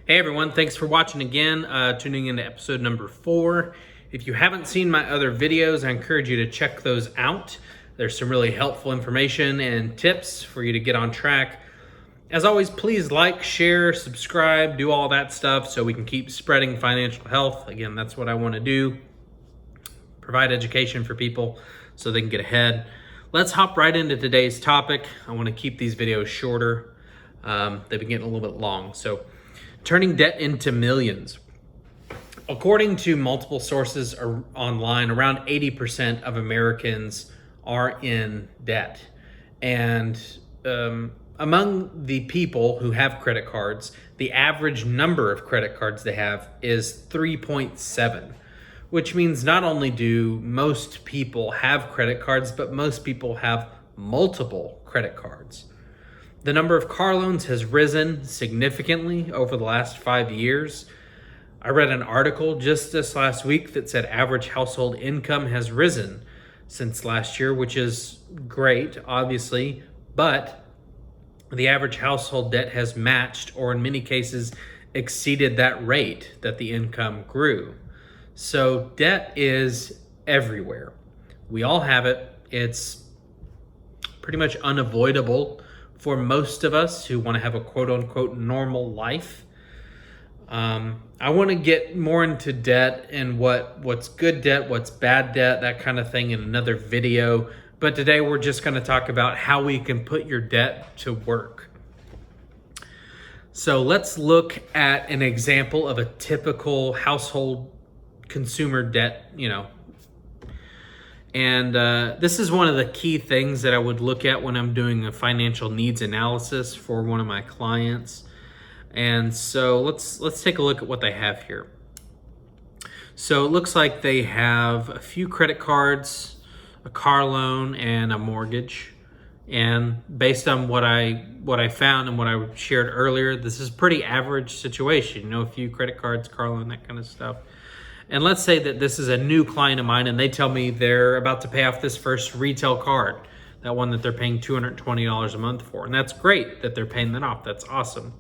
Hey everyone, thanks for watching again, tuning into episode number 4. If you haven't seen my other videos, I encourage you to check those out. There's some really helpful information and tips for you to get on track. As always, please like, share, subscribe, do all that stuff so we can keep spreading financial health. Again, that's what I want to do. Provide education for people so they can get ahead. Let's hop right into today's topic. I want to keep these videos shorter. They've been getting a little bit long. So, turning debt into millions. According to multiple sources online, around 80% of Americans are in debt. And among the people who have credit cards, the average number of credit cards they have is 3.7, which means not only do most people have credit cards, but most people have multiple credit cards. The number of car loans has risen significantly over the last 5 years. I read an article just this last week that said average household income has risen since last year, which is great, obviously, but the average household debt has matched, or in many cases exceeded, that rate that the income grew. So debt is everywhere. We all have it. It's pretty much unavoidable for most of us who want to have a quote-unquote normal life. I want to get more into debt and what's good debt, what's bad debt, that kind of thing in another video. But today we're just going to talk about how we can put your debt to work. So let's look at an example of a typical household consumer debt, And this is one of the key things that I would look at when I'm doing a financial needs analysis for one of my clients. And so let's take a look at what they have here. So it looks like they have a few credit cards, a car loan, and a mortgage. And based on what I found and what I shared earlier, this is a pretty average situation. A few credit cards, car loan, that kind of stuff. And let's say that this is a new client of mine and they tell me they're about to pay off this first retail card, that one that they're paying $220 a month for. And that's great that they're paying that off. That's awesome.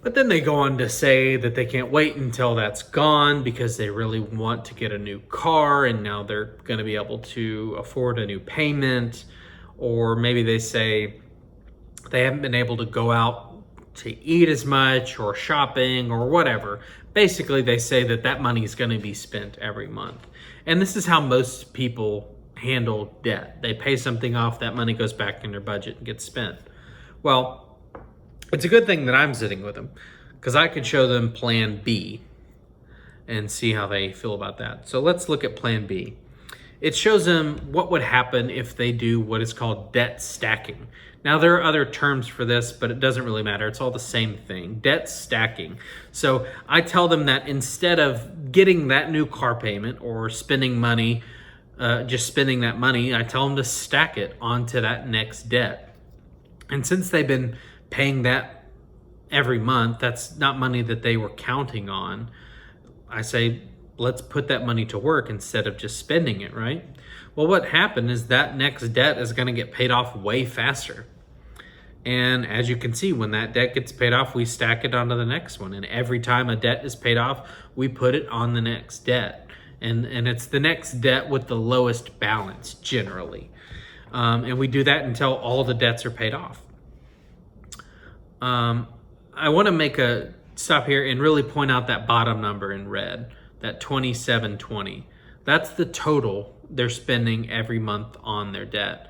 But then they go on to say that they can't wait until that's gone because they really want to get a new car and now they're going to be able to afford a new payment. Or maybe they say they haven't been able to go out to eat as much or shopping or whatever. Basically, they say that money is going to be spent every month. And this is how most people handle debt. They pay something off, that money goes back in their budget and gets spent. Well, it's a good thing that I'm sitting with them because I could show them plan B and see how they feel about that. So let's look at plan B. It shows them what would happen if they do what is called debt stacking. Now, there are other terms for this, but it doesn't really matter. It's all the same thing, debt stacking. So I tell them that instead of getting that new car payment or spending money, just spending that money, I tell them to stack it onto that next debt. And since they've been paying that every month, that's not money that they were counting on. I say, let's put that money to work instead of just spending it, right? Well, what happened is that next debt is going to get paid off way faster. And as you can see, when that debt gets paid off, we stack it onto the next one. And every time a debt is paid off, we put it on the next debt. And it's the next debt with the lowest balance generally. And we do that until all the debts are paid off. I want to make a stop here and really point out that bottom number in red, that $2,720. That's the total they're spending every month on their debt.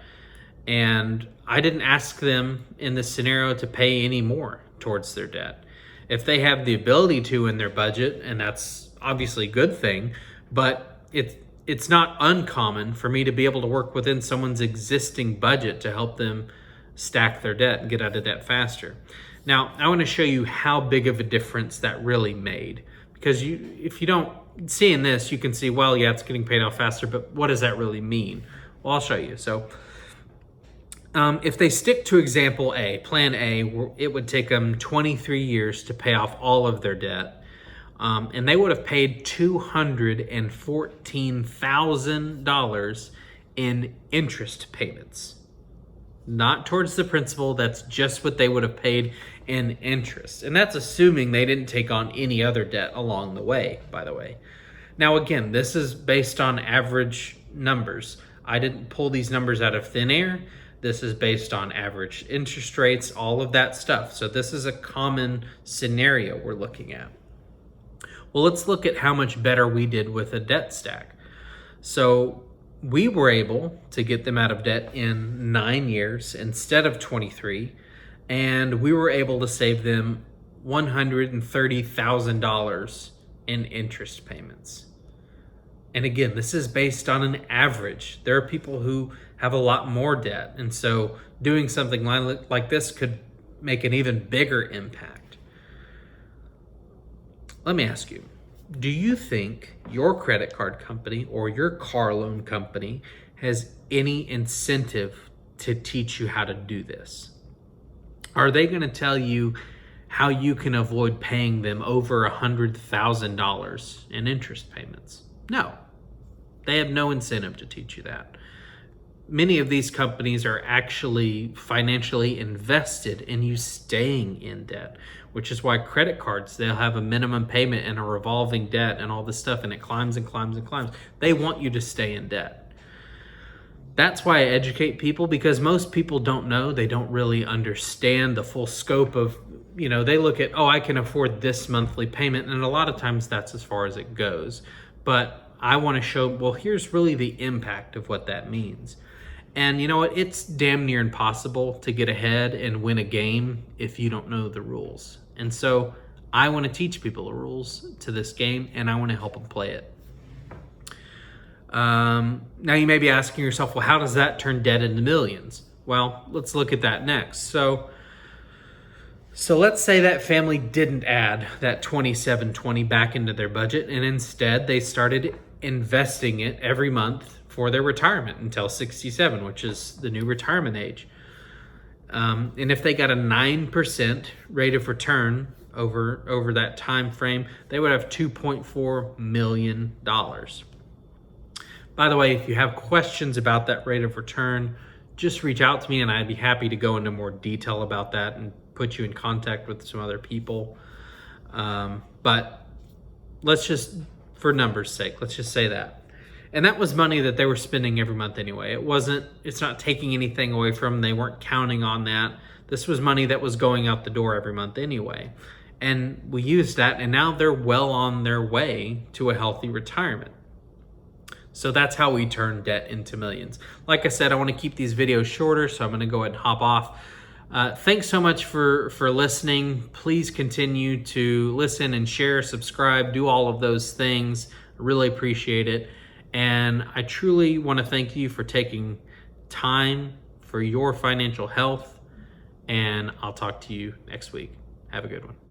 And I didn't ask them in this scenario to pay any more towards their debt. If they have the ability to in their budget, and that's obviously a good thing, but it's not uncommon for me to be able to work within someone's existing budget to help them stack their debt and get out of debt faster. Now, I want to show you how big of a difference that really made. Because if you don't see in this, you can see, well, yeah, it's getting paid off faster, but what does that really mean? Well, I'll show you. So if they stick to example A, plan A, it would take them 23 years to pay off all of their debt. And they would have paid $214,000 in interest payments. Not towards the principal, that's just what they would have paid in interest. And that's assuming they didn't take on any other debt along the way, by the way. Now, again, this is based on average numbers. I didn't pull these numbers out of thin air. This is based on average interest rates, all of that stuff. So this is a common scenario we're looking at. Well, let's look at how much better we did with a debt stack. So we were able to get them out of debt in 9 years instead of 23, and we were able to save them $130,000 in interest payments. And again, this is based on an average. There are people who have a lot more debt, and so doing something like this could make an even bigger impact. Let me ask you, do you think your credit card company or your car loan company has any incentive to teach you how to do this? Are they going to tell you how you can avoid paying them over $100,000 in interest payments? No, they have no incentive to teach you that. Many of these companies are actually financially invested in you staying in debt, which is why credit cards, they'll have a minimum payment and a revolving debt and all this stuff, and it climbs and climbs and climbs. They want you to stay in debt. That's why I educate people, because most people don't know. They don't really understand the full scope of, they look at, I can afford this monthly payment. And a lot of times that's as far as it goes. But I want to show, well, here's really the impact of what that means. And you know what? It's damn near impossible to get ahead and win a game if you don't know the rules. And so I want to teach people the rules to this game, and I want to help them play it. Now you may be asking yourself, well, how does that turn debt into millions? Well, let's look at that next. So let's say that family didn't add that $2,720 back into their budget, and instead they started investing it every month for their retirement until 67, which is the new retirement age. And if they got a 9% rate of return over that time frame, they would have $2.4 million. By the way, if you have questions about that rate of return, just reach out to me and I'd be happy to go into more detail about that and put you in contact with some other people. But let's just, for numbers' sake, let's just say that. And that was money that they were spending every month anyway. It's not taking anything away from them. They weren't counting on that. This was money that was going out the door every month anyway. And we used that, and now they're well on their way to a healthy retirement. So that's how we turn debt into millions. Like I said, I want to keep these videos shorter, so I'm going to go ahead and hop off. Thanks so much for listening. Please continue to listen and share, subscribe, do all of those things. I really appreciate it. And I truly want to thank you for taking time for your financial health. And I'll talk to you next week. Have a good one.